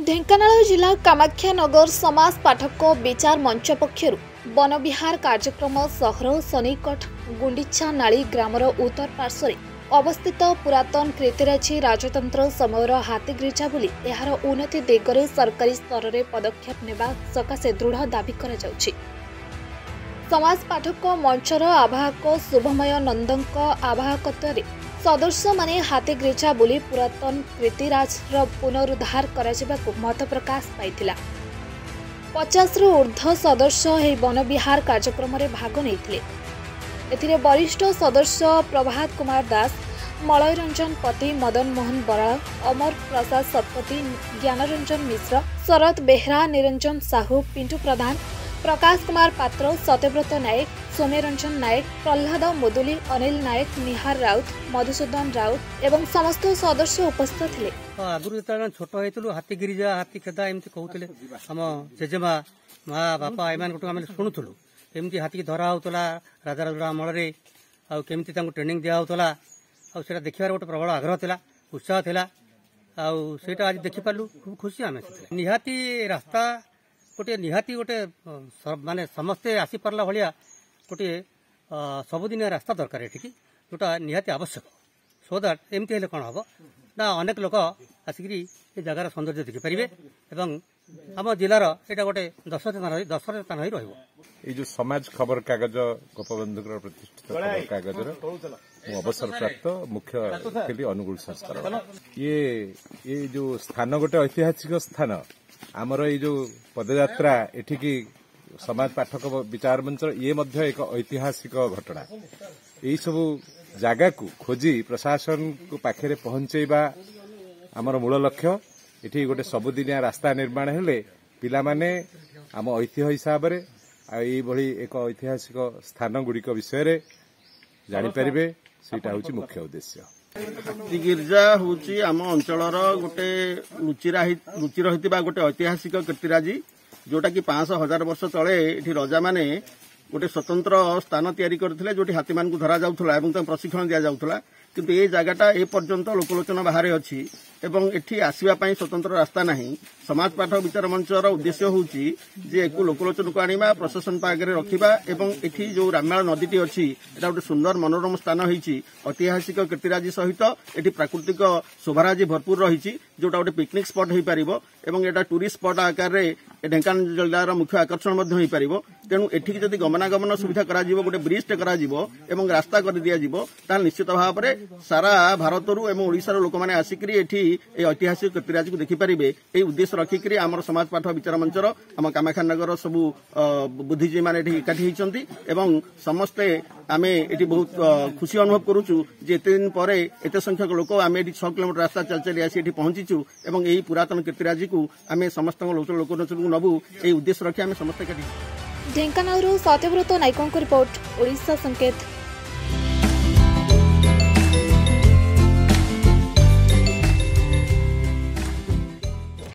ढेंकानाल जिला कामाख्यानगर समाज पाठक विचार मंच पक्षर वन विहार कार्यक्रम सहर सन्निकट गुंडीचा नाली ग्रामर उत्तर पार्श्व अवस्थित पुरातन कृतिराजी राजतंत्र समयर हाथीगिरिजा बोली यार उन्नति दिगरे सरकारी स्तर में पदक्षेप नेबा सकाशे दृढ़ दाबी करा जाउछि। समाज पाठक मंचर आवाहक शुभमय नंदक आवाहकत्व सदस्य माने हाथीगिरिजा बोली पुरातन कृतिराज पुनरुद्धार कराजिबाकु मत प्रकाश पाइथिला। 50 रु ऊर्ध्व सदस्य एही वन विहार कार्यक्रम में भाग नेइथिले। एथिरे वरिष्ठ सदस्य प्रभात कुमार दास, मलय रंजन पति, मदन मोहन बराल, अमर प्रसाद सतपति, ज्ञानरंजन मिश्र, शरद बेहरा, निरंजन साहू, पिंटू प्रधान, प्रकाश कुमार पात्र, सत्यव्रत नायक, सौम्यरंजन नायक, प्रह्लाद मुदुली, अनिल नायक, निहार राउत, मधुसूदन राउत एवं समस्त सदस्य उपस्थित थे। आगुरी छोट होइतलु हाथीगिरिजा हाथी खेदा एमती कहउतले हम जेजेमा माँ बापा एमान आम शुणुलु एमती हाथी की धरा होता राजा राजा अमल में केमती ट्रेनिंग दिया होता आसा देखिबार गोटे प्रबल आग्रह था उत्साह था आईटा आज देखिपारू खूब खुशी आम निहाती रास्ता गोटे निहाती गोटे माने समस्ते आसीपारा भाया गोटे सबुदिन रास्ता दरकार एठिकी जोटा निहाती आवश्यक सो दैट एमती हेले कौन हम ना अनेक लोक आसिकी ये जगार सौंदर्य देखिपारे एवं आम जिलार यहाँ गोटे दर्शनीय स्थान ही रही। ये जो समाज खबर कागज गोपबंधु प्रतिष्ठित खबर कागजर अवसर प्राप्त मुख्य थी अनुगुल संस्कार ये जो स्थान गोटे ऐतिहासिक स्थान आमर ये जो पदयात्रा एठिकी समाज पाठक विचार मंच ये मध्य एक ऐतिहासिक घटना यही सब जगह को खोजी प्रशासन को पाखे पहुंचेबा आमर मूल लक्ष्य। एठी गोटे सबुदिनिया रास्ता निर्माण हेले पिला माने आम ऐतिह्य हिसाब से एक ऐतिहासिक स्थान गुड़िक विषय जानीपारे सेटा हूँ मुख्य उद्देश्य। हाथीगिरिजा हूँ आम अंचल गोटे लुचि रही गोटे ऐतिहासिक कीर्तिराजी जोटा कि 500,000 वर्ष तले ये रजा माने गोटे स्वतंत्र स्थान तैयारी करथिले जोटी हाथी मान को धरा जाउथला एवं प्रशिक्षण दिया जाउथला किंतु ये जगहटा ए पर्यंत लोकलोचन बाहर अच्छी एवं एठी आसीबा पई स्वतंत्र रास्ता नहीं। समाज पाठक विचार मंचर उद्देश्य होउची जे एको लोकलोचन को आनिबा प्रशासन पागरे रखिबा एवं एठी जो रामायण नदीटी अच्छी एटा गोटे सुंदर मनोरम स्थान होईची ऐतिहासिक कीर्तिराजी सहित एठी प्राकृतिक शोभाराजी भरपूर रही जोटा गोटे पिकनिक स्पॉट हो पारिबो एवं एटा टूरिस्ट स्पॉट आकार रे ढेंकानाल जिलार मुख्य आकर्षण मध्य हो पारिबो। तेणु एठी जदि गमनागमन सुविधा करा जिवो गोटे ब्रिजटे करा जिवो एवं रास्ता कर दिया जिवो ताल निश्चित भाव में सारा भारतरू एवं ओडिशार लोक माने आसिकरी एठी ए ऐतिहासिक कीर्तिराजी को देखि पारिबे ए उद्देश्य रखिकरी आमर समाज पाठ विचार मंचर आम कामाख्यानगर सबू बुद्धिजीवी माने एठी एकाठी होइचंती एवं समस्ते आमे एठी बहुत खुशी अनुभव करूचु जे एते दिन परे एते संख्यक लोक आमे एठी 6 किलोमीटर रास्ता चल चली आसी एठी पहुंचीचु एवं एही पुरातन कीर्तिराजी को आमे समस्त लोक नबू ए उद्देश्य रखि आमे समस्त एकाठी। ढेंकानाल सत्यव्रत नायकों रिपोर्ट ओडिशा संकेत।